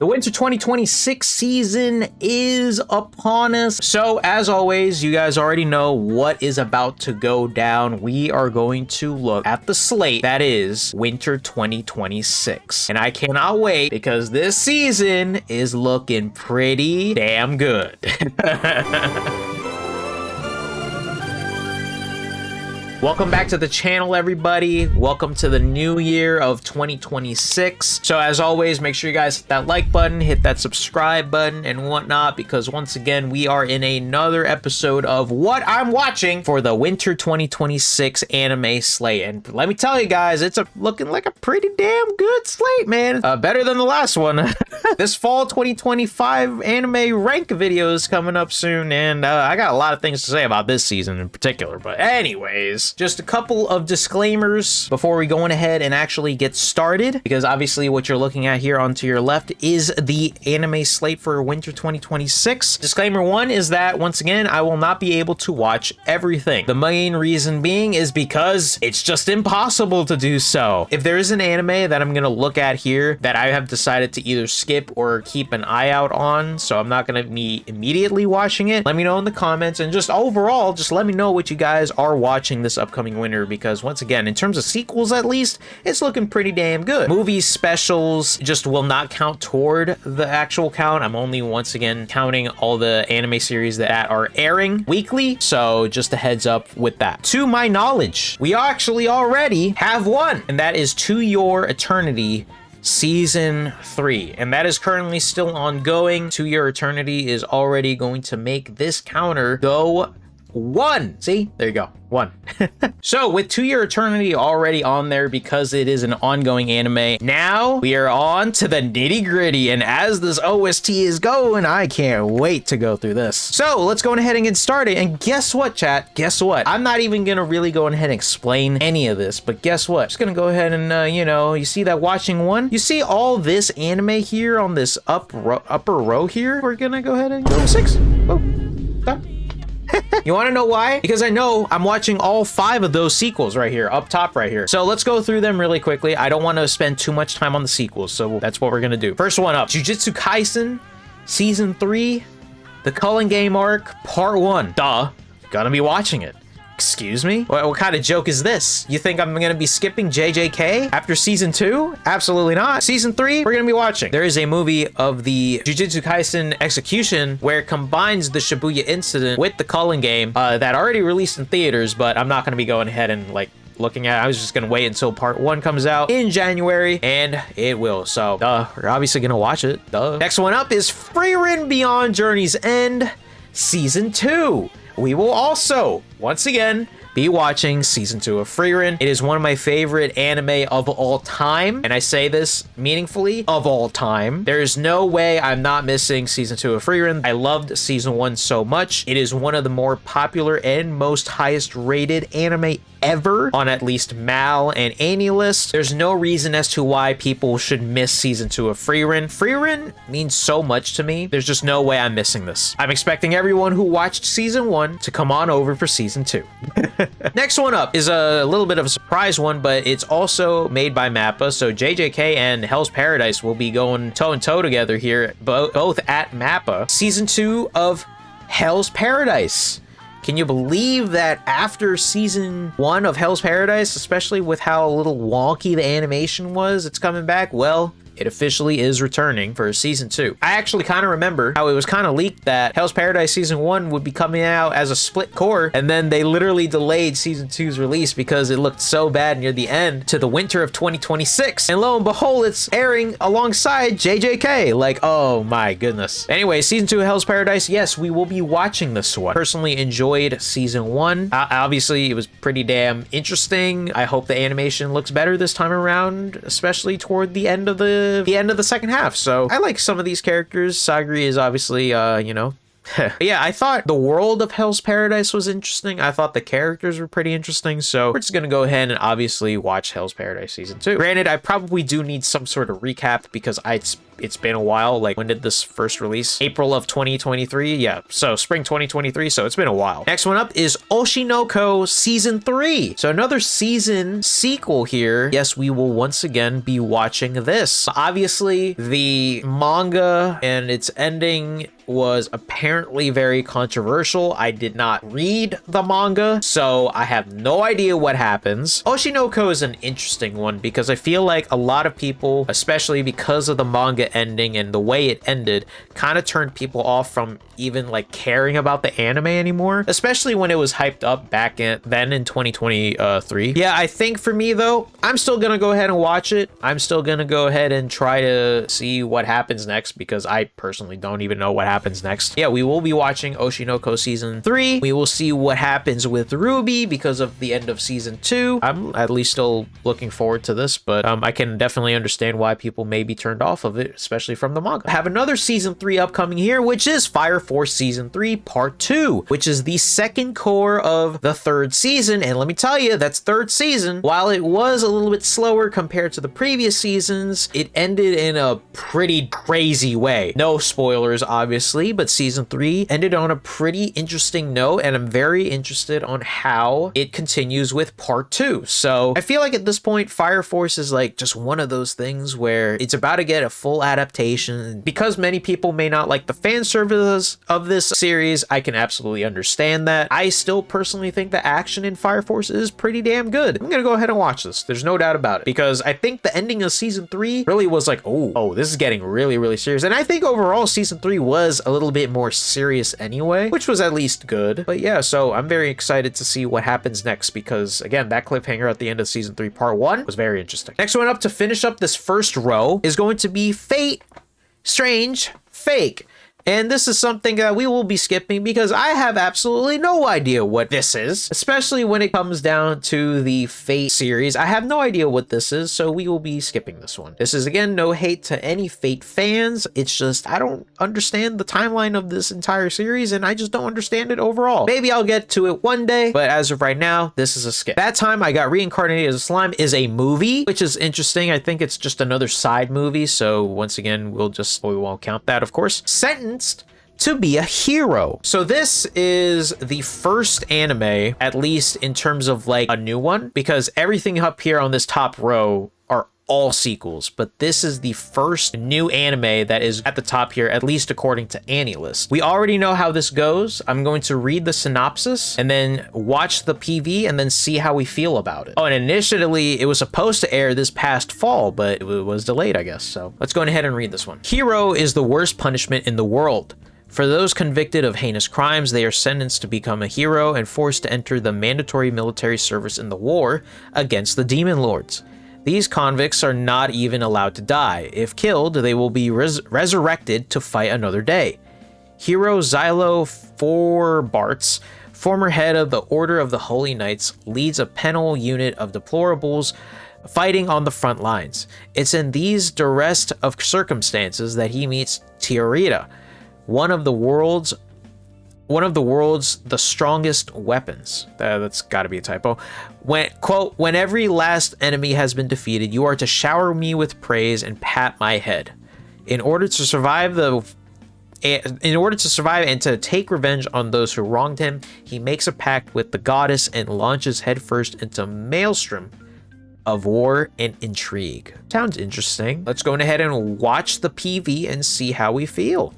The winter 2026 season is upon us. So as always, you guys already know what is about to go down. We are going to look at the slate that is winter 2026. And I cannot wait because this season is looking pretty damn good. Welcome back to the channel, everybody. Welcome to the new year of 2026. So as always, make sure you guys hit that like button, hit that subscribe button and whatnot, because once again, we are in another episode of what I'm watching for the winter 2026 anime slate. And let me tell you guys, it's looking like a pretty damn good slate, man. Better than the last one. This fall 2025 anime rank video is coming up soon, and I got a lot of things to say about this season in particular. But anyways, just a couple of disclaimers before we go on ahead and actually get started, because obviously what you're looking at here onto your left is the anime slate for winter 2026. Disclaimer one is that, once again, I will not be able to watch everything. The main reason being is because it's just impossible to do so. If there is an anime that I'm going to look at here that I have decided to either skip or keep an eye out on, so I'm not going to be immediately watching it, let me know in the comments, and just overall, just let me know what you guys are watching this upcoming winter, because once again, in terms of sequels at least, it's looking pretty damn good. Movie specials just will not count toward the actual count. I'm only once again counting all the anime series that are airing weekly, so just a heads up with that. To my knowledge, we actually already have one, and that is To Your Eternity Season 3, and that is currently still ongoing. To Your Eternity is already going to make this counter go 1. See, there you go, 1. So with To Your Eternity already on there because it is an ongoing anime, now we are on to the nitty gritty, and as this OST is going, I can't wait to go through this. So let's go ahead and get started. And guess what, chat? Guess what? I'm not even gonna really go ahead and explain any of this, but guess what? Just gonna go ahead and you see that watching one? You see all this anime here on this upper row here? We're gonna go ahead and go to 6. Oh, stop. You want to know why? Because I know I'm watching all 5 of those sequels right here, up top right here. So let's go through them really quickly. I don't want to spend too much time on the sequels, so that's what we're going to do. First one up, JUJUTSU Kaisen, Season 3, the Culling Game Arc, Part 1. Duh, gonna be watching it. Excuse me? What kind of joke is this? You think I'm gonna be skipping JJK after season 2? Absolutely not. Season 3, we're gonna be watching. There is a movie of the JUJUTSU Kaisen execution where it combines the Shibuya Incident with the Culling game that already released in theaters, but I'm not gonna be going ahead and looking at it. I was just gonna wait until part 1 comes out in January, and it will. So, we're obviously gonna watch it. Duh. Next one up is Frieren Beyond Journey's End, Season 2. We will also, once again, be watching Season 2 of Frieren. It is one of my favorite anime of all time, and I say this meaningfully, of all time. There is no way I'm not missing Season 2 of Frieren. I loved Season 1 so much. It is one of the more popular and most highest rated anime ever on at least Mal and Annie lists. There's no reason as to why people should miss Season 2 of Frieren. Frieren means so much to me. There's just no way I'm missing this. I'm expecting everyone who watched Season 1 to come on over for Season 2. Next one up is a little bit of a surprise one, but it's also made by MAPPA, so JJK and Hell's Paradise will be going toe-and-toe together here, both at MAPPA. Season 2 of Hell's Paradise. Can you believe that after Season 1 of Hell's Paradise, especially with how a little wonky the animation was, it's coming back? Well, it officially is returning for Season 2. I actually kind of remember how it was kind of leaked that Hell's Paradise Season 1 would be coming out as a split core, and then they literally delayed Season 2's release because it looked so bad near the end to the winter of 2026. And lo and behold, it's airing alongside JJK. Like, oh my goodness. Anyway, Season 2 of Hell's Paradise, yes, we will be watching this one. Personally enjoyed Season 1. Obviously, it was pretty damn interesting. I hope the animation looks better this time around, especially toward the end of the second half. So I like some of these characters. Sagri is obviously yeah, I thought the world of Hell's Paradise was interesting. I thought the characters were pretty interesting. So we're just gonna go ahead and obviously watch Hell's Paradise Season 2. Granted, I probably do need some sort of recap because it's it's been a while. Like, when did this first release? April of 2023? Yeah, so spring 2023, so it's been a while. Next one up is Oshi No Ko Season 3. So another season sequel here. Yes, we will once again be watching this. Obviously, the manga and its ending was apparently very controversial. I did not read the manga, so I have no idea what happens. Oshi No Ko is an interesting one because I feel like a lot of people, especially because of the manga ending and the way it ended, kind of turned people off from even like caring about the anime anymore, especially when it was hyped up back then in 2023. Yeah, I think for me though, I'm still gonna go ahead and watch it. I'm still gonna go ahead and try to see what happens next because I personally don't even know what happens next. Yeah, we will be watching Oshi No Ko Season 3. We will see what happens with Ruby because of the end of Season 2. I'm at least still looking forward to this, but I can definitely understand why people may be turned off of it, especially from the manga. I have another Season 3 upcoming here, which is Fire Force Season 3 Part 2, which is the second core of the third season. And let me tell you, that's third season. While it was a little bit slower compared to the previous seasons, it ended in a pretty crazy way. No spoilers, obviously, but Season 3 ended on a pretty interesting note, and I'm very interested on how it continues with Part 2. So I feel like at this point, Fire Force is like just one of those things where it's about to get a full adaptation. Because many people may not like the fan service of this series, I can absolutely understand that. I still personally think the action in Fire Force is pretty damn good. I'm gonna go ahead and watch this. There's no doubt about it, because I think the ending of Season 3 really was like, oh, this is getting really, really serious. And I think overall Season 3 was a little bit more serious anyway, which was at least good. But yeah, so I'm very excited to see what happens next, because again, that cliffhanger at the end of Season 3 Part 1 was very interesting. Next one up to finish up this first row is going to be Fate Strange Fake. And this is something that we will be skipping because I have absolutely no idea what this is, especially when it comes down to the Fate series. I have no idea what this is, so we will be skipping this one. This is, again, no hate to any Fate fans. It's just I don't understand the timeline of this entire series, and I just don't understand it overall. Maybe I'll get to it one day, but as of right now, this is a skip. That Time I Got Reincarnated as a Slime is a movie, which is interesting. I think it's just another side movie, so once again, we won't count that, of course. Sentenced to be a Hero. So this is the first anime, at least in terms of like a new one, because everything up here on this top row are all sequels, but this is the first new anime that is at the top here, at least according to AniList. We already know how this goes. I'm going to read the synopsis and then watch the PV and then see how we feel about it. Oh, and initially it was supposed to air this past fall, but it was delayed, I guess. So let's go ahead and read this one. Hero is the worst punishment in the world. For those convicted of heinous crimes, they are sentenced to become a hero and forced to enter the mandatory military service in the war against the demon lords. These convicts are not even allowed to die. If killed, they will be resurrected to fight another day. Hero Xylo Forbarts, former head of the Order of the Holy Knights, leads a penal unit of deplorables fighting on the front lines. It's in these duress of circumstances that he meets Tiarita, one of the world's the strongest weapons. That's got to be a typo. Quote, when every last enemy has been defeated, you are to shower me with praise and pat my head. In order to survive and to take revenge on those who wronged him, he makes a pact with the goddess and launches headfirst into maelstrom of war and intrigue. Sounds interesting. Let's go ahead and watch the PV and see how we feel.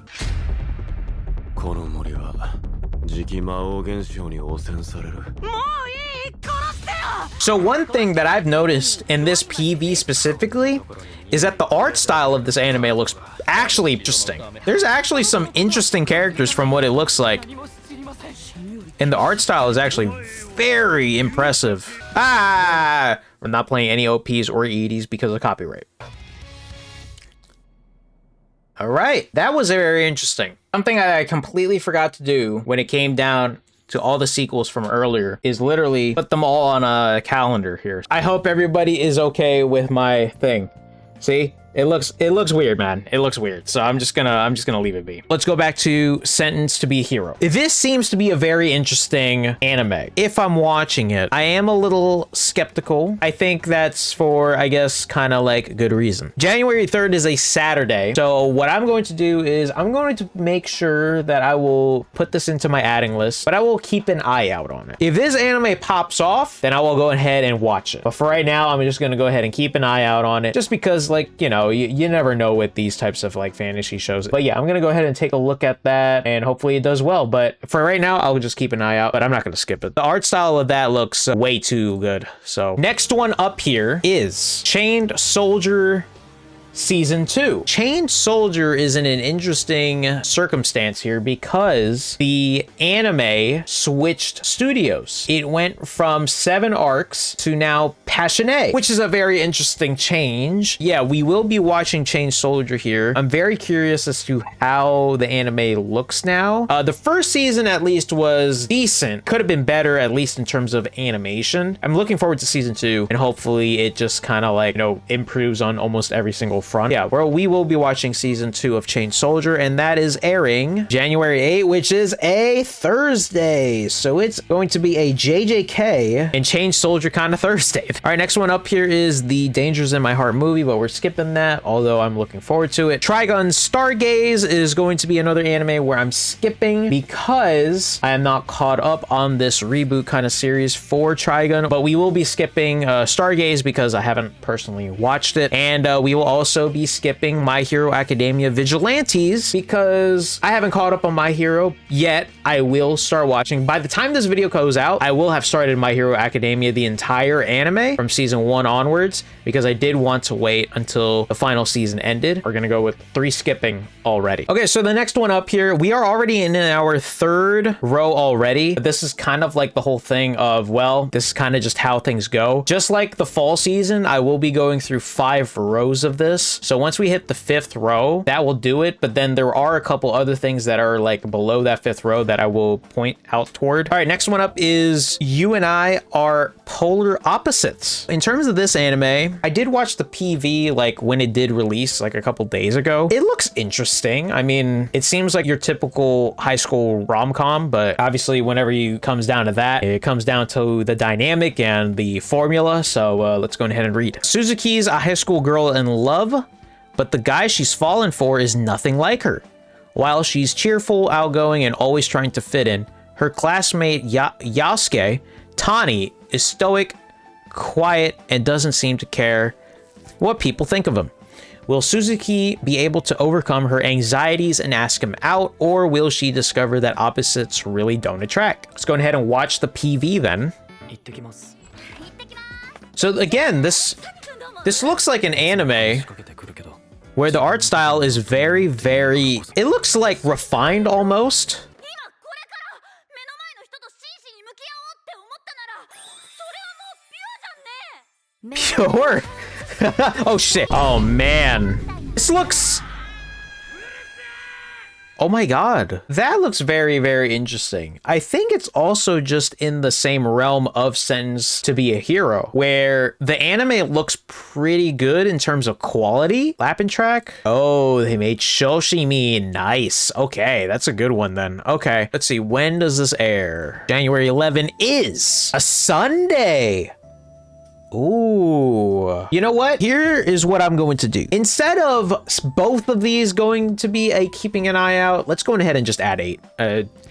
So one thing that I've noticed in this PV specifically is that the art style of this anime looks actually interesting. There's actually some interesting characters from what it looks like. And the art style is actually very impressive. We're not playing any OPs or EDs because of copyright. All right, that was very interesting. Something I completely forgot to do when it came down to all the sequels from earlier is literally put them all on a calendar here. I hope everybody is okay with my thing. See, It looks weird, man. It looks weird. So I'm just gonna leave it be. Let's go back to Sentenced to be a Hero. This seems to be a very interesting anime. If I'm watching it, I am a little skeptical. I think that's for, I guess, kind of like good reason. January 3rd is a Saturday. So what I'm going to do is I'm going to make sure that I will put this into my adding list, but I will keep an eye out on it. If this anime pops off, then I will go ahead and watch it. But for right now, I'm just gonna go ahead and keep an eye out on it, just because, like, you know, you never know with these types of like fantasy shows. But yeah, I'm gonna go ahead and take a look at that, and hopefully it does well. But for right now, I'll just keep an eye out, but I'm not gonna skip it. The art style of that looks way too good. So next one up here is Chained Soldier Season 2. Chained Soldier is in an interesting circumstance here because the anime switched studios. It went from 7 arcs to now Passionate, which is a very interesting change. Yeah, we will be watching Chained Soldier here. I'm very curious as to how the anime looks now. The first season at least was decent. Could have been better, at least in terms of animation. I'm looking forward to season 2, and hopefully it just kind of like, you know, improves on almost every single front. Yeah, well, we will be watching season 2 of Chained Soldier, and that is airing January 8th, which is a Thursday. So it's going to be a JJK and Chained Soldier kind of Thursday. All right, next one up here is the Dangers in My Heart movie, but we're skipping that, although I'm looking forward to it. Trigun Stargaze is going to be another anime where I'm skipping because I am not caught up on this reboot kind of series for Trigun, but we will be skipping Stargaze because I haven't personally watched it, and we will also be skipping My Hero Academia Vigilantes because I haven't caught up on My Hero yet. I will start watching. By the time this video goes out, I will have started My Hero Academia, the entire anime from season 1 onwards, because I did want to wait until the final season ended. We're gonna go with 3 skipping already. Okay, so the next one up here, we are already in our 3rd row already. This is kind of like the whole thing of, well, this is kind of just how things go. Just like the fall season, I will be going through 5 rows of this. So once we hit the 5th row, that will do it. But then there are a couple other things that are like below that 5th row that I will point out toward. All right, next one up is You and I Are Polar Opposites. In terms of this anime, I did watch the PV like when it did release like a couple days ago. It looks interesting. I mean, it seems like your typical high school rom-com, but obviously whenever it comes down to that, it comes down to the dynamic and the formula. So let's go ahead and read. Suzuki's a high school girl in love, but the guy she's fallen for is nothing like her. While she's cheerful, outgoing, and always trying to fit in, her classmate Yasuke, Tani, is stoic, quiet, and doesn't seem to care what people think of him. Will Suzuki be able to overcome her anxieties and ask him out, or will she discover that opposites really don't attract? Let's go ahead and watch the PV then. So again, this looks like an anime where the art style is very, it looks like refined almost. Pure? Oh shit. Oh man. This looks... Oh my god. That looks very, very interesting. I think it's also just in the same realm of Sentenced to be a Hero, where the anime looks pretty good in terms of quality. Lappin track. Oh, they made Shoshimi. Nice. Okay, that's a good one then. Okay, let's see. When does this air? January 11 is a Sunday. Ooh. You know what? Here is what I'm going to do. Instead of both of these going to be a keeping an eye out, let's go ahead and just add 8.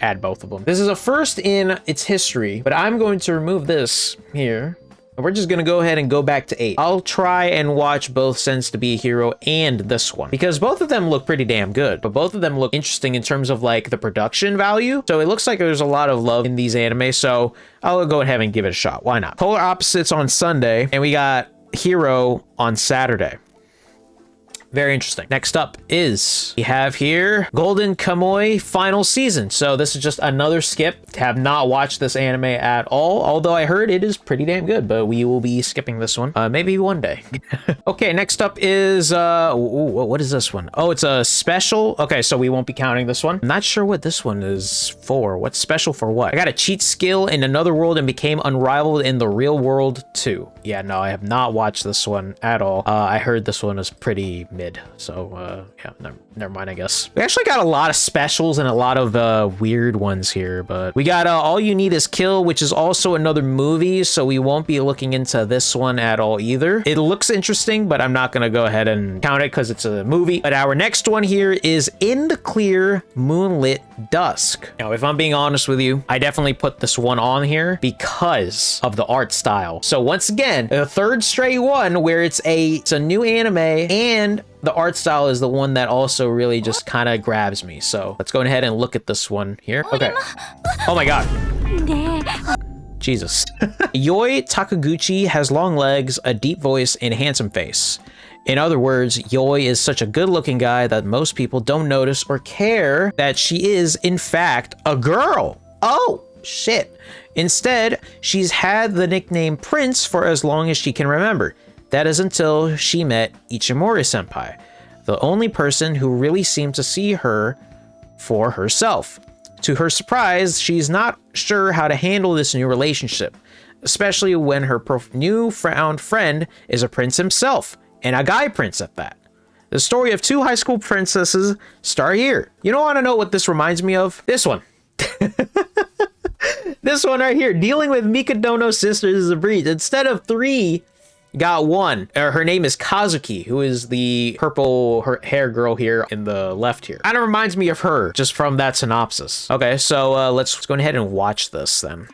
Add both of them. This is a first in its history, but I'm going to remove this here. And we're just gonna go ahead and go back to 8. I'll try and watch both Sentenced to be a Hero and this one, because both of them look pretty damn good, but both of them look interesting in terms of like the production value. So it looks like there's a lot of love in these anime, so I'll go ahead and give it a shot. Why not? Polar Opposites on Sunday, and we got Hero on Saturday. Very interesting. Next up is, we have here Golden Kamuy final season. So this is just another skip. Have not watched this anime at all, although I heard it is pretty damn good, but we will be skipping this one. Maybe one day. Okay, next up is, what is this one? Oh, it's a special. Okay, so we won't be counting this one. I'm not sure what this one is for. What's special for what? I got a cheat skill in another world and became unrivaled in the real world too. Yeah, no, I have not watched this one at all. I heard this one is pretty mid, so yeah, never mind, I guess. We actually got a lot of specials and a lot of weird ones here, but we got All You Need Is Kill, which is also another movie, so we won't be looking into this one at all either. It looks interesting, but I'm not gonna go ahead and count it because it's a movie. But our next one here is In the Clear, Moonlit, Dusk. Now, if I'm being honest with you, I definitely put this one on here because of the art style. So once again, a third straight one where it's a new anime, and the art style is the one that also really just kind of grabs me. So let's go ahead and look at this one here. Okay. Oh my god. Jesus. Yoi Takaguchi has long legs, a deep voice, and a handsome face. In other words, Yoi is such a good-looking guy that most people don't notice or care that she is, in fact, a girl. Oh, shit. Instead, she's had the nickname Prince for as long as she can remember. That is until she met Ichimori-senpai, the only person who really seemed to see her for herself. To her surprise, she's not sure how to handle this new relationship, especially when her newfound friend is a prince himself, and a guy prince at that. The story of two high school princesses start here. You don't want to know what this reminds me of? This one. This one right here. Dealing with Mikadono sisters is a breeze. Instead of 3, got 1. Her name is Kazuki, who is the purple hair girl here in the left here. Kind of reminds me of her just from that synopsis. Okay, so let's go ahead and watch this then.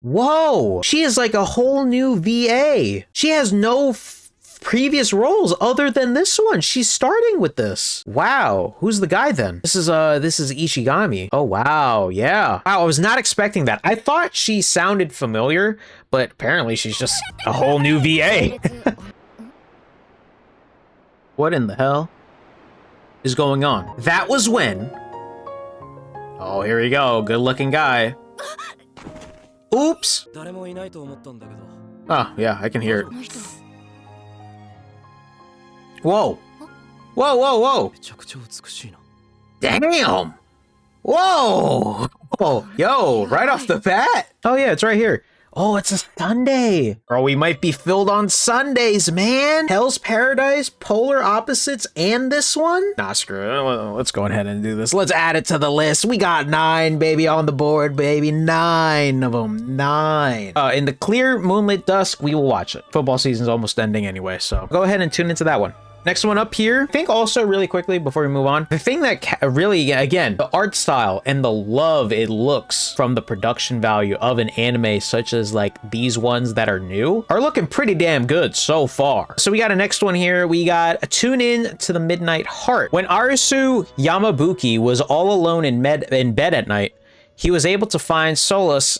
Whoa, she is like a whole new VA. She has no previous roles other than this one. She's starting with this. Wow, who's the guy then? This is Ishigami. Oh wow, yeah. Wow, I was not expecting that. I thought she sounded familiar, but apparently she's just a whole new VA. What in the hell is going on? That was when... Oh, here we go. Good looking guy. Oops. Oh, yeah, I can hear it. Whoa. Whoa, whoa, whoa. Damn. Whoa. Oh, yo, right off the bat. Oh, yeah, it's right here. Oh, it's a Sunday. Or we might be filled on Sundays, man. Hell's Paradise, Polar Opposites, and this one? Nah, screw it. Let's go ahead and do this. Let's add it to the list. We got 9, baby, on the board, baby. 9 of them. 9. In the Clear, Moonlit, Dusk, we will watch it. Football season's almost ending anyway, so go ahead and tune into that one. Next one up here, I think also really quickly before we move on, the thing that really, again, the art style and the love it looks from the production value of an anime such as like these ones that are new are looking pretty damn good so far. So we got a next one here. We got a Tune In to the Midnight Heart. When Arisu Yamabuki was all alone in bed at night, he was able to find solace,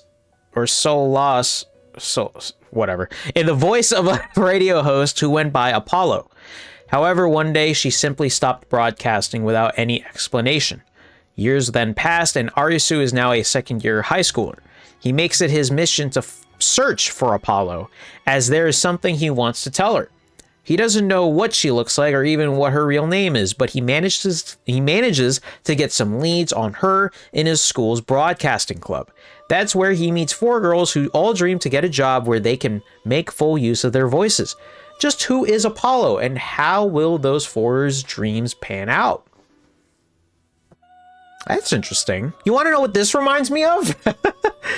whatever, in the voice of a radio host who went by Apollo. However, one day she simply stopped broadcasting without any explanation. Years then passed, and Arisu is now a second-year high schooler. He makes it his mission to search for Apollo, as there is something he wants to tell her. He doesn't know what she looks like or even what her real name is, but he manages to get some leads on her in his school's broadcasting club. That's where he meets 4 girls who all dream to get a job where they can make full use of their voices. Just who is Apollo, and how will those 4's dreams pan out? That's interesting. You want to know what this reminds me of?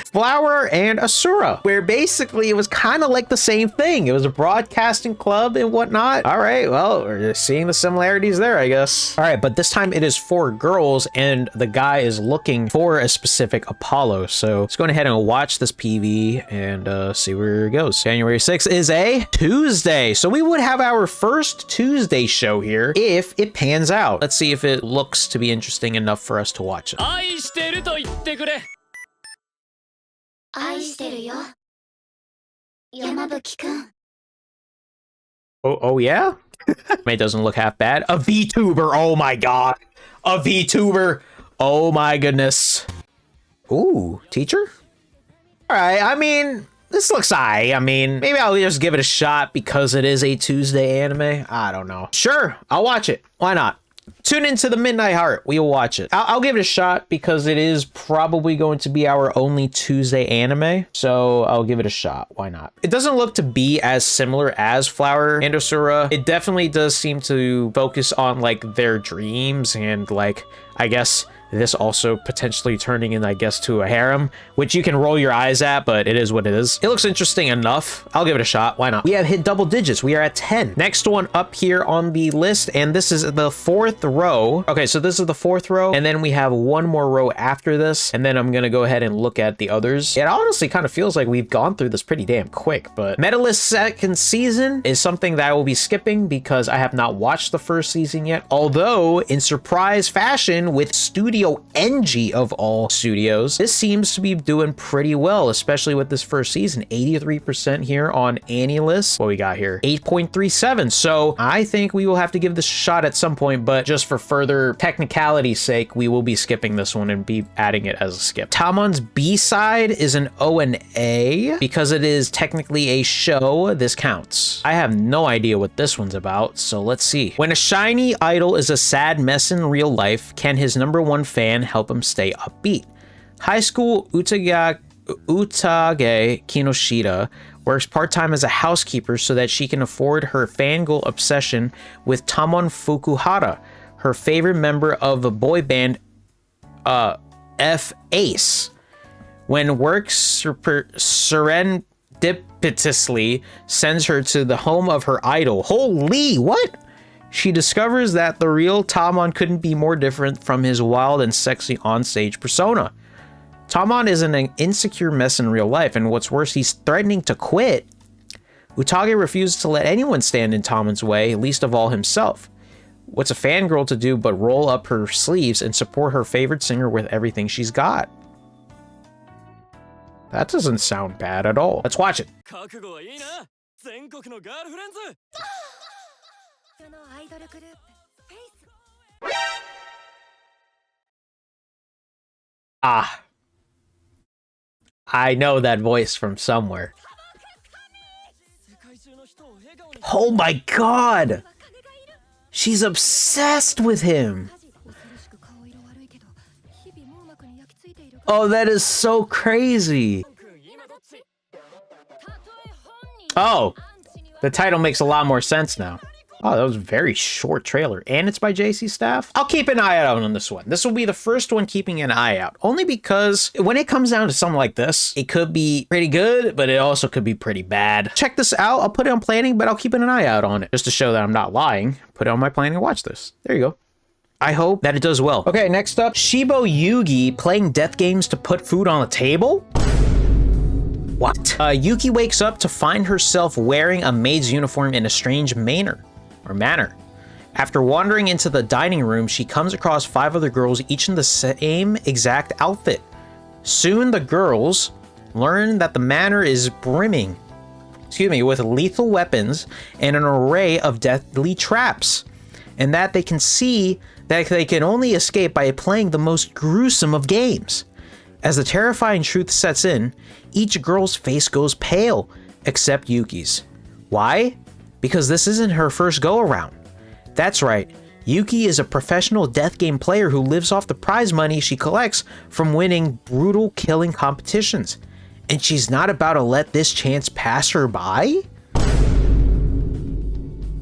Flower and Asura, where basically it was kind of like the same thing. It was a broadcasting club and whatnot. All right, well, we're seeing the similarities there, I guess. All right, but this time it is 4 girls, and the guy is looking for a specific Apollo. So let's go ahead and watch this PV and see where it goes. January 6th is a Tuesday, so we would have our first Tuesday show here if it pans out. Let's see if it looks to be interesting enough for us to watch it. Oh yeah? It doesn't look half bad. A VTuber, oh my god. A VTuber, oh my goodness. Ooh, teacher? Alright, I mean, this looks aight. I mean, maybe I'll just give it a shot because it is a Tuesday anime. I don't know. Sure, I'll watch it. Why not? Tune into the Midnight Heart. We will watch it. I'll give it a shot because it is probably going to be our only Tuesday anime. So I'll give it a shot. Why not? It doesn't look to be as similar as Flower and Tensura. It definitely does seem to focus on like their dreams and like, I guess, this also potentially turning in, I guess, to a harem, which you can roll your eyes at, but it is what it is. It looks interesting enough. I'll give it a shot. Why not? We have hit double digits. We are at 10. Next one up here on the list, and this is the 4th row. Okay, so this is the 4th row, and then we have one more row after this, and then I'm gonna go ahead and look at the others. It honestly kind of feels like we've gone through this pretty damn quick, but Medalist second season is something that I will be skipping because I have not watched the first season yet, although in surprise fashion with Studio NG of all studios, this seems to be doing pretty well, especially with this first season. 83% here on AniList. What we got here? 8.37. So I think we will have to give this a shot at some point, but just for further technicality's sake, we will be skipping this one and be adding it as a skip. Tamon's B-side is an O and A because it is technically a show. This counts. I have no idea what this one's about, so let's see. When a shiny idol is a sad mess in real life, can his #1 fan help him stay upbeat? High school Utage Kinoshita works part-time as a housekeeper so that she can afford her fangirl obsession with Tamon Fukuhara, her favorite member of a boy band, F Ace. When work serendipitously sends her to the home of her idol. Holy, what? She discovers that the real Tamon couldn't be more different from his wild and sexy onstage persona. Tamon is an insecure mess in real life, and what's worse, he's threatening to quit. Utage refuses to let anyone stand in Tamon's way, least of all himself. What's a fangirl to do but roll up her sleeves and support her favorite singer with everything she's got? That doesn't sound bad at all. Let's watch it. Ah. I know that voice from somewhere. Oh my god! She's obsessed with him! Oh, that is so crazy! Oh! The title makes a lot more sense now. Oh, that was a very short trailer. And it's by JC Staff? I'll keep an eye out on this one. This will be the first one keeping an eye out. Only because when it comes down to something like this, it could be pretty good, but it also could be pretty bad. Check this out. I'll put it on planning, but I'll keep an eye out on it. Just to show that I'm not lying. Put it on my planning and watch this. There you go. I hope that it does well. Okay, next up. SHIBOYUGI playing death games to put food on the table? What? Yuki wakes up to find herself wearing a maid's uniform in a strange manner. After wandering into the dining room, she comes across 5 other girls, each in the same exact outfit. Soon the girls learn that the manor is brimming, with lethal weapons and an array of deadly traps, and that they can see that they can only escape by playing the most gruesome of games. As the terrifying truth sets in, each girl's face goes pale, except Yuki's. Why? Because this isn't her first go-around. That's right, Yuki is a professional death game player who lives off the prize money she collects from winning brutal killing competitions. And she's not about to let this chance pass her by?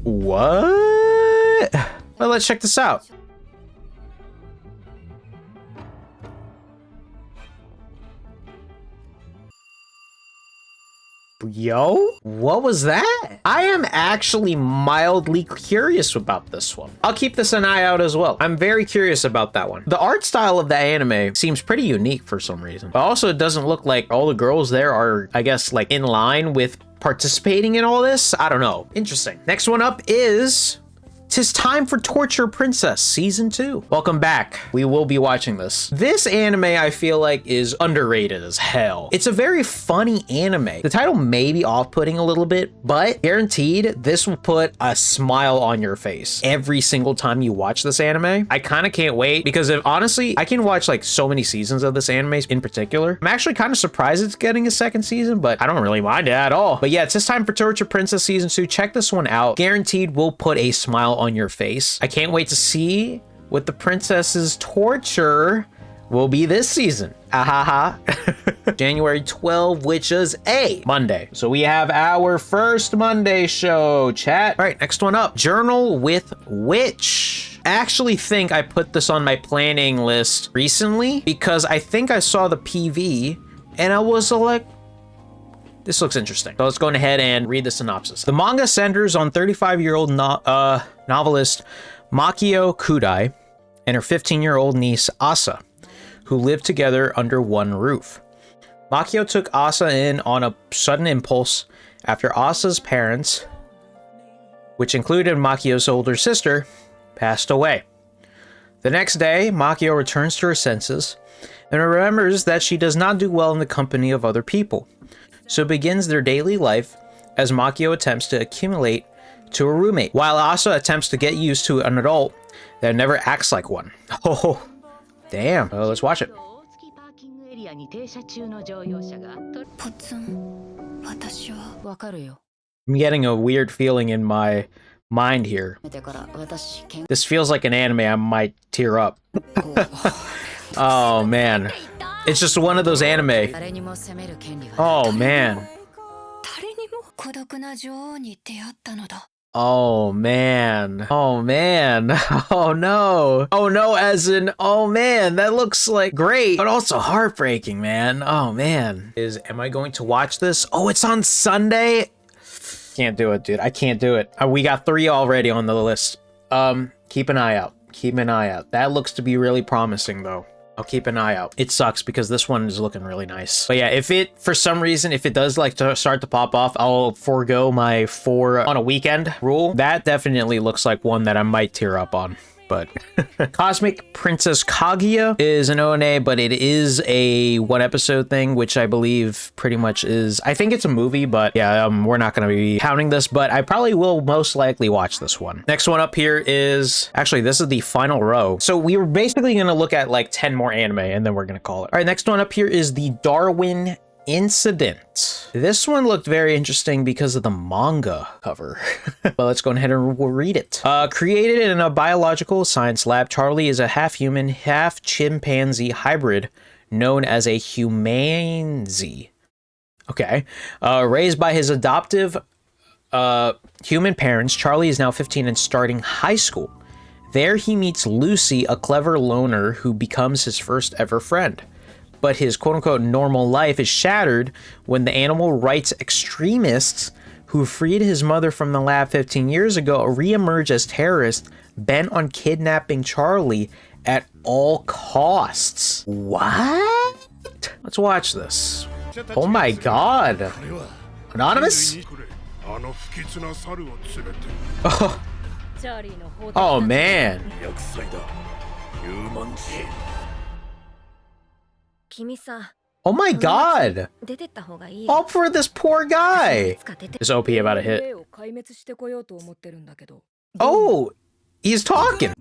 What? Well, let's check this out. Yo, what was that? I am actually mildly curious about this one. I'll keep this an eye out as well. I'm very curious about that one. The art style of that anime seems pretty unique for some reason, but also it doesn't look like all the girls there are, I guess, like in line with participating in all this. I don't know. Interesting. Next one up is 'Tis Time for Torture Princess Season 2. Welcome back. We will be watching this. This anime I feel like is underrated as hell. It's a very funny anime. The title may be off-putting a little bit, but guaranteed this will put a smile on your face every single time you watch this anime. I kind of can't wait because honestly, I can watch like so many seasons of this anime in particular. I'm actually kind of surprised it's getting a second season, but I don't really mind it at all. But yeah, 'Tis Time for Torture Princess Season 2. Check this one out. Guaranteed will put a smile on your face. I can't wait to see with the princess's torture will be this season. Ahaha. January 12, which is a Monday. So we have our first Monday show, chat. All right, next one up. Journal with Witch. I actually think I put this on my planning list recently because I think I saw the PV and I was like, this looks interesting. So let's go ahead and read the synopsis. The manga centers on 35-year-old novelist Makio Kudai and her 15-year-old niece Asa, who live together under one roof. Makio took Asa in on a sudden impulse after Asa's parents, which included Makio's older sister, passed away. The next day, Makio returns to her senses and remembers that she does not do well in the company of other people, so begins their daily life as Makio attempts to accumulate to a roommate, while Asa attempts to get used to an adult that never acts like one. Oh, damn. Let's watch it. I'm getting a weird feeling in my mind here. This feels like an anime I might tear up. Oh man. It's just one of those anime. Oh man. Oh man. Oh man. Oh no. Oh no, as in, oh man, that looks like great, but also heartbreaking, man. Oh man. Am I going to watch this? Oh, it's on Sunday? Can't do it, dude. I can't do it. We got 3 already on the list. Keep an eye out. Keep an eye out. That looks to be really promising though. I'll keep an eye out. It sucks because this one is looking really nice. But yeah, if it, for some reason, if it does like to start to pop off, I'll forego my 4 on a weekend rule. That definitely looks like one that I might tear up on. But Cosmic Princess Kaguya is an ONA, but it is a 1-episode thing, which I believe pretty much is, I think it's a movie, but yeah, we're not going to be counting this, but I probably will most likely watch this one. Next one up here is, actually, this is the final row. So we were basically going to look at like 10 more anime and then we're going to call it. All right, next one up here is the Darwin Incident. This one looked very interesting because of the manga cover. But let's go ahead and read it. Created in a biological science lab, Charlie is a half-human, half-chimpanzee hybrid known as a humanzee. Okay. Raised by his adoptive human parents, Charlie is now 15 and starting high school. There he meets Lucy, a clever loner who becomes his first ever friend. But his quote-unquote normal life is shattered when the animal rights extremists who freed his mother from the lab 15 years ago re-emerge as terrorists bent on kidnapping Charlie at all costs. What? Let's watch this. Oh my god. Anonymous? Oh man. Oh my god! All for this poor guy! Is OP about a hit? Oh! He's talking!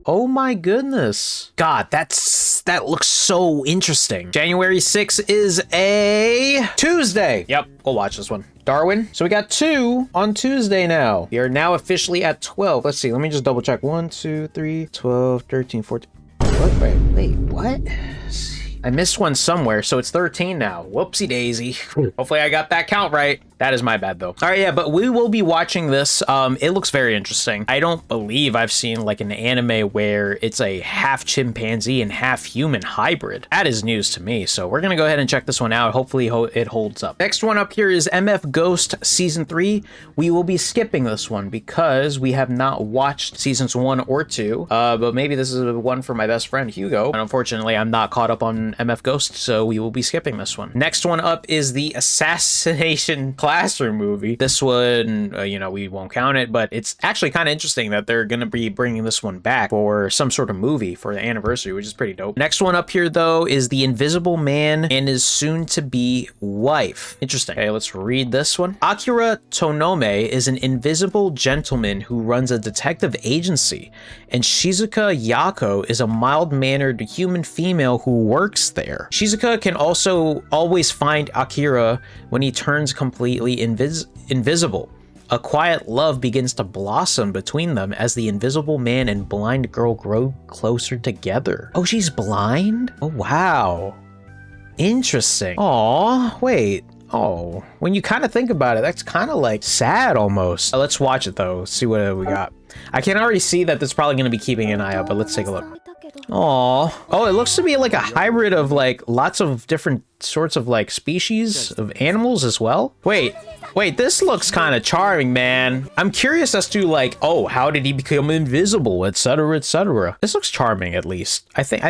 Oh my goodness. God, that looks so interesting. January 6th is a Tuesday. Yep, we'll watch this one. Darwin. So we got 2 on Tuesday now. We are now officially at 12. Let's see, let me just double check. 1, 2, 3, 12, 13, 14. What? Wait, what? I missed one somewhere, so it's 13 now. Whoopsie daisy. Hopefully I got that count right. That is my bad though. All right, yeah, but we will be watching this. It looks very interesting. I don't believe I've seen like an anime where it's a half chimpanzee and half human hybrid. That is news to me. So we're gonna go ahead and check this one out. Hopefully it holds up. Next one up here is MF Ghost Season 3. We will be skipping this one because we have not watched seasons 1 or 2. But maybe this is one for my best friend Hugo. And unfortunately, I'm not caught up on MF Ghost, so we will be skipping this one. Next one up is the Assassination Classroom movie. This one, you know, we won't count it, but it's actually kind of interesting that they're going to be bringing this one back for some sort of movie for the anniversary, which is pretty dope. Next one up here, though, is The Invisible Man and His Soon-to-Be Wife. Interesting. Okay, let's read this one. Akira Tonome is an invisible gentleman who runs a detective agency, and Shizuka Yako is a mild-mannered human female who works there. Shizuka can also always find Akira when he turns completely invisible. A quiet love begins to blossom between them as the invisible man and blind girl grow closer together. Oh, she's blind? Oh, wow. Interesting. Aw, wait. Oh, when you kind of think about it, that's kind of like sad almost. Let's watch it though, see what we got. I can already see that that's probably going to be keeping an eye out, but let's take a look. Aw. Oh, it looks to be like a hybrid of like lots of different sorts of like species of animals as well. Wait, this looks kind of charming, man. I'm curious as to like, oh, how did he become invisible, etc., etc. This looks charming at least. I think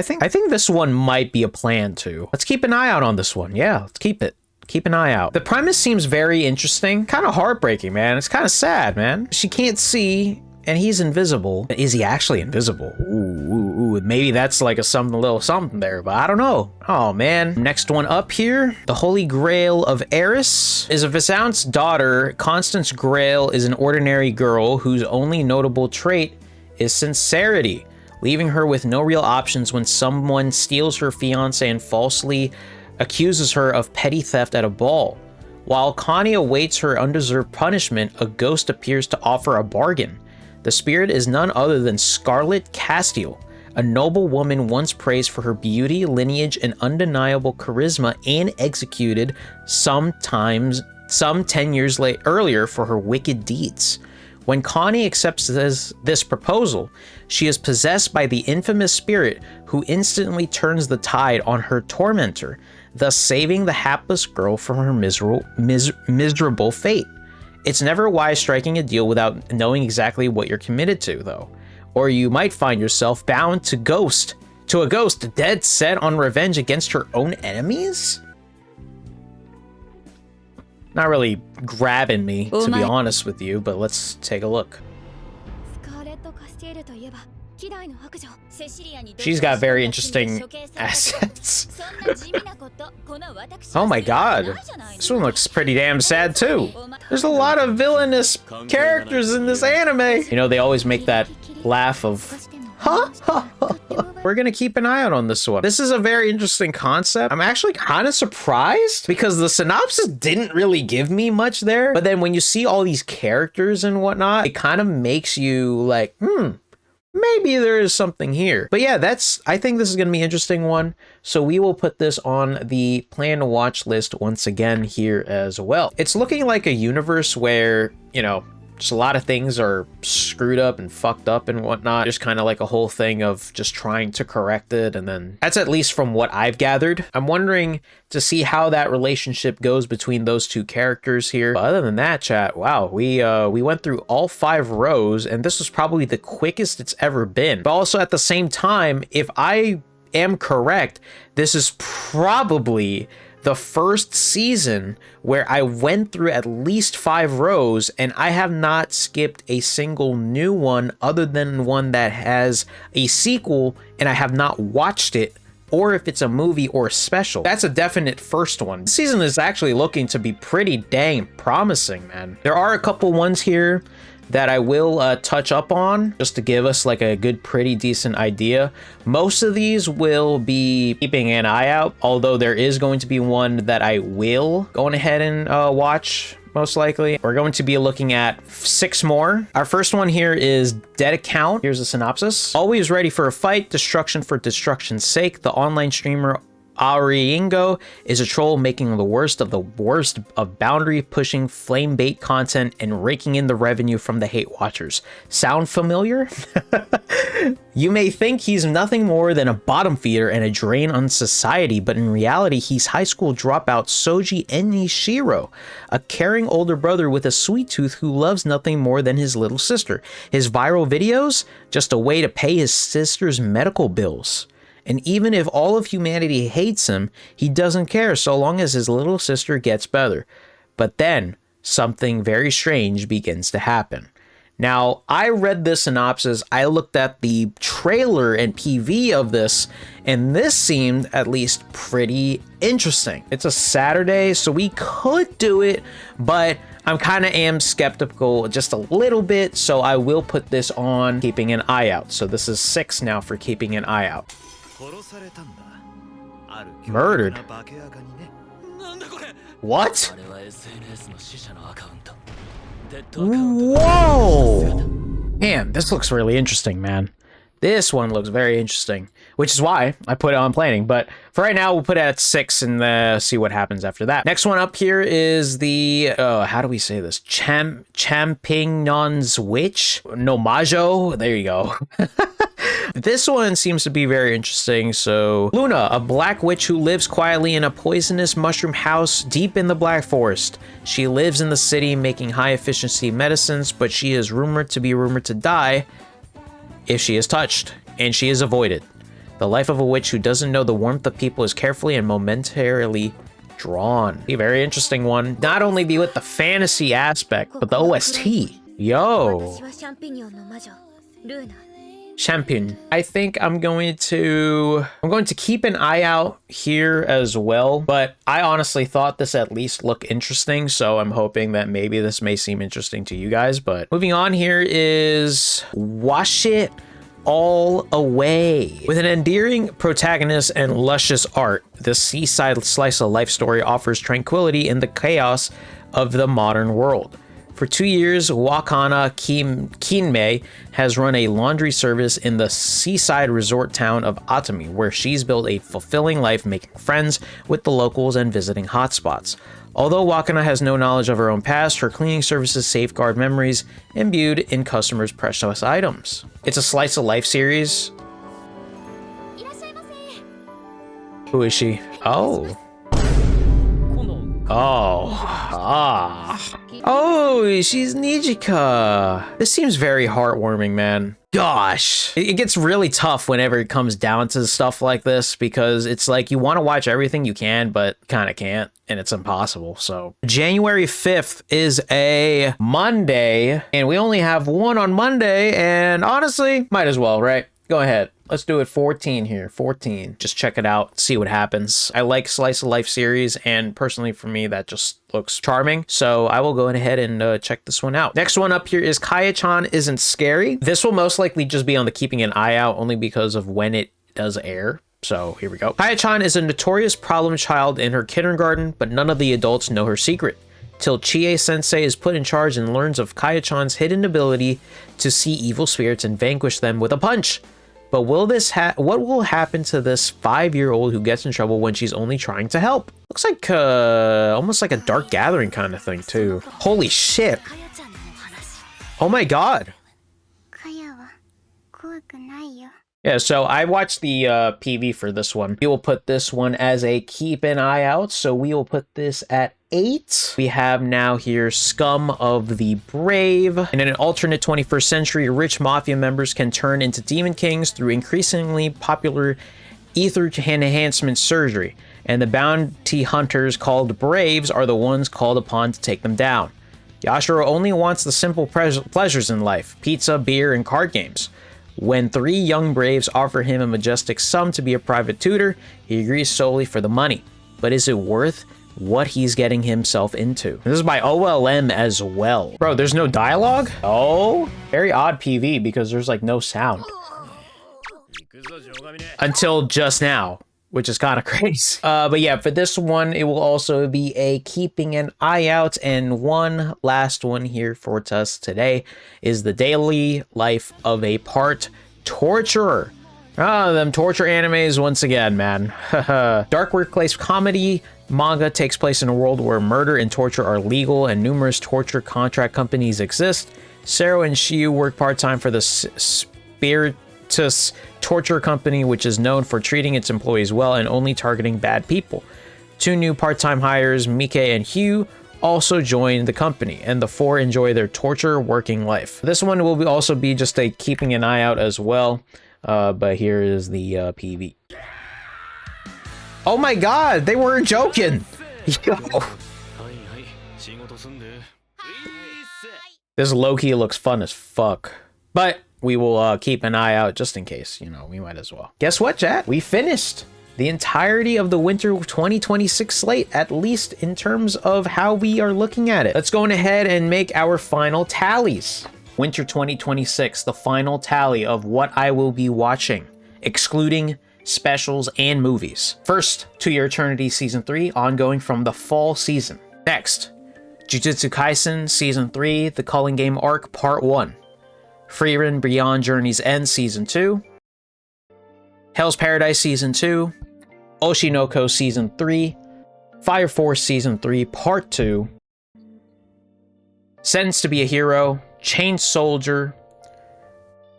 this one might be a plan too. Let's keep an eye out on this one. Yeah, let's keep it. Keep an eye out. The premise seems very interesting. Kind of heartbreaking, man. It's kind of sad, man. She can't see and he's invisible. Is he actually invisible? Ooh, maybe that's like a little something there, but I don't know. Oh man. Next one up here. The Holy Grail of Eris is a Viscount's daughter. Constance Grail is an ordinary girl whose only notable trait is sincerity, leaving her with no real options when someone steals her fiance and falsely accuses her of petty theft at a ball. While Connie awaits her undeserved punishment, a ghost appears to offer a bargain. The spirit is none other than Scarlet Castiel, a noble woman once praised for her beauty, lineage, and undeniable charisma, and executed some 10 years earlier for her wicked deeds. When Connie accepts this proposal, she is possessed by the infamous spirit who instantly turns the tide on her tormentor, thus saving the hapless girl from her miserable fate. It's never wise striking a deal without knowing exactly what you're committed to, though, or you might find yourself bound to a ghost dead set on revenge against her own enemies? Not really grabbing me, to be honest with you, but let's take a look. She's got very interesting assets. Oh my god. This one looks pretty damn sad too. There's a lot of villainous characters in this anime. You know, they always make that laugh of, huh? We're gonna keep an eye out on this one. This is a very interesting concept. I'm actually kind of surprised because the synopsis didn't really give me much there. But then when you see all these characters and whatnot, it kind of makes you like, maybe there is something here. But yeah, I think this is going to be an interesting one. So we will put this on the plan to watch list once again here as well. It's looking like a universe where, you know, just a lot of things are screwed up and fucked up and whatnot. Just kind of like a whole thing of just trying to correct it. And then that's at least from what I've gathered. I'm wondering to see how that relationship goes between those two characters here. But other than that, chat, wow, we went through all 5 rows and this was probably the quickest it's ever been. But also at the same time, if I am correct, this is probably the first season where I went through at least 5 rows and I have not skipped a single new one other than one that has a sequel and I have not watched it, or if it's a movie or a special. That's a definite first one. This season is actually looking to be pretty dang promising, man. There are a couple ones here that I will touch up on just to give us like a good, pretty decent idea. Most of these will be keeping an eye out, although there is going to be one that I will go ahead and watch, most likely. We're going to be looking at 6 more. Our first one here is Dead Account. Here's a synopsis. Always ready for a fight, destruction for destruction's sake, the online streamer Ariingo is a troll making the worst of boundary-pushing flame bait content and raking in the revenue from the hate watchers. Sound familiar? You may think he's nothing more than a bottom feeder and a drain on society, but in reality, he's high school dropout Soji Enishiro, a caring older brother with a sweet tooth who loves nothing more than his little sister. His viral videos? Just a way to pay his sister's medical bills. And even if all of humanity hates him, he doesn't care so long as his little sister gets better. But then, something very strange begins to happen. Now, I read this synopsis, I looked at the trailer and PV of this, and this seemed at least pretty interesting. It's a Saturday, so we could do it, but I'm kind of am skeptical just a little bit, so I will put this on keeping an eye out. So this is 6 now for keeping an eye out. Murdered? What? Whoa! Man, this looks really interesting, man. This one looks very interesting, which is why I put it on planning. But for right now, we'll put it at 6 and see what happens after that. Next one up here is the, how do we say this? Champignon Witch? No Majo? There you go. This one seems to be very interesting. So, Luna, a black witch who lives quietly in a poisonous mushroom house deep in the Black Forest. She lives in the city making high-efficiency medicines, but she is rumored to die if she is touched, and she is avoided. The life of a witch who doesn't know the warmth of people is carefully and momentarily drawn. A very interesting one. Not only be with the fantasy aspect, but the OST. Yo. Champion. I think I'm going to keep an eye out here as well, but I honestly thought this at least looked interesting, so I'm hoping that maybe this may seem interesting to you guys. But moving on, here is Wash It All Away. With an endearing protagonist and luscious art, this seaside slice of life story offers tranquility in the chaos of the modern world. For 2 years, Wakana Kinmei has run a laundry service in the seaside resort town of Atami, where she's built a fulfilling life making friends with the locals and visiting hotspots. Although Wakana has no knowledge of her own past, her cleaning services safeguard memories imbued in customers' precious items. It's a slice of life series. Who is she? Oh. Oh, she's Nijika. This seems very heartwarming, man. Gosh, it gets really tough whenever it comes down to stuff like this, because it's like you want to watch everything you can, but kind of can't, and it's impossible. So January 5th is a Monday, and we only have one on Monday, and honestly, might as well, right? Go ahead. Let's do it 14 here. 14. Just check it out. See what happens. I like Slice of Life series, and personally for me, that just looks charming. So I will go ahead and check this one out. Next one up here is Kaya-chan Isn't Scary. This will most likely just be on the keeping an eye out only because of when it does air. So here we go. Kaya-chan is a notorious problem child in her kindergarten, but none of the adults know her secret. Till Chie-sensei is put in charge and learns of Kaya-chan's hidden ability to see evil spirits and vanquish them with a punch. But what will happen to this 5-year-old who gets in trouble when she's only trying to help? Looks like almost like a Dark Gathering kind of thing too. Holy shit. Oh my god. Yeah, so I watched the PV for this one. We will put this one as a keep an eye out. So we will put this at 8. We have now here Scum of the Brave. In an alternate 21st century, rich mafia members can turn into demon kings through increasingly popular ether enhancement surgery. And the bounty hunters called Braves are the ones called upon to take them down. Yashiro only wants the simple pleasures in life: pizza, beer, and card games. When 3 young Braves offer him a majestic sum to be a private tutor, he agrees solely for the money. But is it worth what he's getting himself into? This is by OLM as well. Bro, there's no dialogue? Oh, very odd PV because there's like no sound. Until just now, which is kind of crazy. But yeah, for this one, it will also be a keeping an eye out. And one last one here for us today is the daily life of a part torturer. Them torture animes once again, man. Dark workplace comedy manga takes place in a world where murder and torture are legal and numerous torture contract companies exist. Sero and Shiu work part-time for the Spiritus torture company, which is known for treating its employees well and only targeting bad people. 2 new part-time hires, Mike and Hugh, also join the company, and the 4 enjoy their torture working life. This one will also be just a keeping an eye out as well. But here is the PV. Oh my god, they weren't joking! Yo. This low-key looks fun as fuck. But we will keep an eye out just in case, you know, we might as well. Guess what, chat? We finished the entirety of the winter 2026 slate, at least in terms of how we are looking at it. Let's go ahead and make our final tallies. Winter 2026, the final tally of what I will be watching, excluding specials and movies. First, To Your Eternity Season 3, ongoing from the fall season. Next, Jujutsu Kaisen Season 3, The Culling Game Arc Part 1. Frieren Beyond Journey's End Season 2. Hell's Paradise Season 2. Oshi No Ko Season 3. Fire Force Season 3 Part 2. Sentenced to be a Hero, Chained Soldier,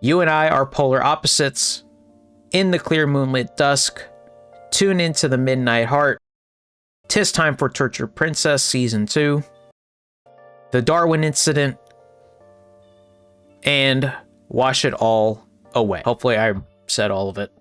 You and I Are Polar Opposites, In the Clear Moonlit Dusk, Tune Into the Midnight Heart, 'Tis Time for Tortured Princess Season 2, The Darwin Incident, and Wash It All Away. Hopefully I said all of it.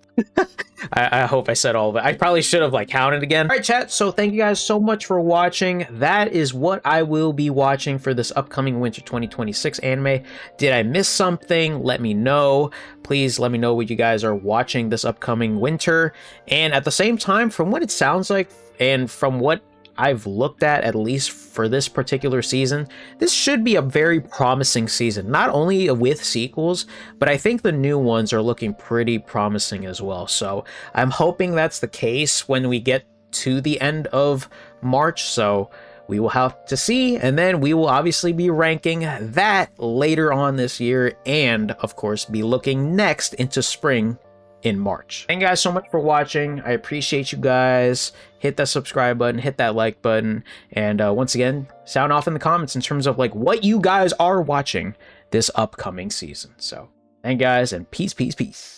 I hope I said all of it. I probably should have counted again. All right, chat. So thank you guys so much for watching. That is what I will be watching for this upcoming winter 2026 anime. Did I miss something? Let me know. Please let me know what you guys are watching this upcoming winter. And at the same time, from what it sounds like and from what I've looked at least for this particular season, this should be a very promising season, not only with sequels, but I think the new ones are looking pretty promising as well. So I'm hoping that's the case when we get to the end of March. So we will have to see, and then we will obviously be ranking that later on this year, and of course be looking next into spring in March. Thank you guys so much for watching. I appreciate you guys. Hit that subscribe button, hit that like button, and once again, sound off in the comments in terms of what you guys are watching this upcoming season. So thank you guys, and peace, peace, peace.